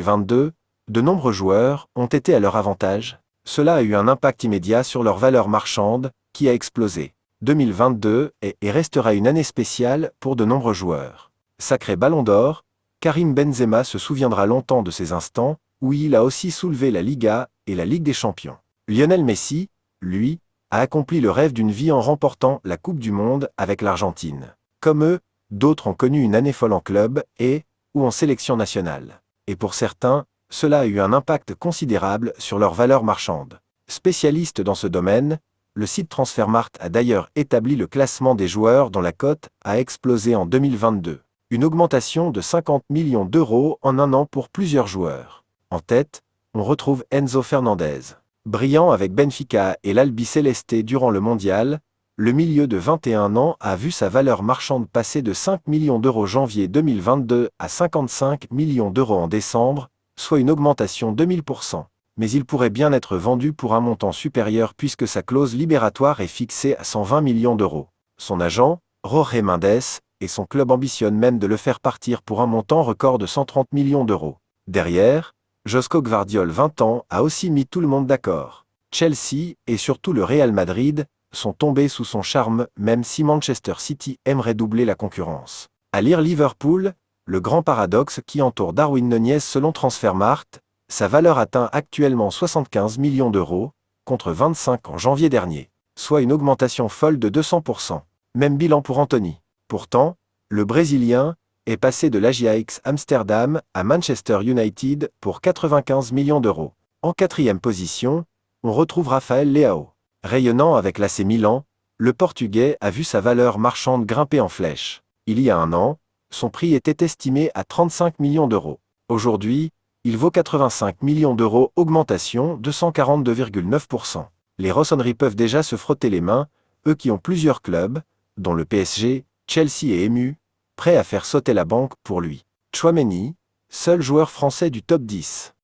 2022, de nombreux joueurs ont été à leur avantage. Cela a eu un impact immédiat sur leur valeur marchande, qui a explosé. 2022 est et restera une année spéciale pour de nombreux joueurs. Sacré Ballon d'Or, Karim Benzema se souviendra longtemps de ces instants, où il a aussi soulevé la Liga et la Ligue des Champions. Lionel Messi, lui, a accompli le rêve d'une vie en remportant la Coupe du Monde avec l'Argentine. Comme eux, d'autres ont connu une année folle en club et, ou en sélection nationale. Et pour certains, cela a eu un impact considérable sur leur valeur marchande. Spécialiste dans ce domaine, le site Transfermarkt a d'ailleurs établi le classement des joueurs dont la cote a explosé en 2022. Une augmentation de 50 millions d'euros en un an pour plusieurs joueurs. En tête, on retrouve Enzo Fernandez. Brillant avec Benfica et l'Albi Céleste durant le mondial, le milieu de 21 ans a vu sa valeur marchande passer de 5 millions d'euros janvier 2022 à 55 millions d'euros en décembre, soit une augmentation de 1000%. Mais il pourrait bien être vendu pour un montant supérieur puisque sa clause libératoire est fixée à 120 millions d'euros. Son agent, Jorge Mendes, et son club ambitionnent même de le faire partir pour un montant record de 130 millions d'euros. Derrière, Joško Gvardiol, 20 ans, a aussi mis tout le monde d'accord. Chelsea, et surtout le Real Madrid, sont tombés sous son charme même si Manchester City aimerait doubler la concurrence. À lire Liverpool, le grand paradoxe qui entoure Darwin Nunez selon Transfermarkt, sa valeur atteint actuellement 75 millions d'euros, contre 25 en janvier dernier, soit une augmentation folle de 200%. Même bilan pour Anthony. Pourtant, le Brésilien est passé de l'Ajax Amsterdam à Manchester United pour 95 millions d'euros. En quatrième position, on retrouve Rafael Leao. Rayonnant avec l'AC Milan, le Portugais a vu sa valeur marchande grimper en flèche. Il y a un an, son prix était estimé à 35 millions d'euros. Aujourd'hui, il vaut 85 millions d'euros, augmentation de 142,9%. Les rossonneries peuvent déjà se frotter les mains, eux qui ont plusieurs clubs, dont le PSG, Chelsea et MU, prêts à faire sauter la banque pour lui. Tchouaméni, seul joueur français du top 10.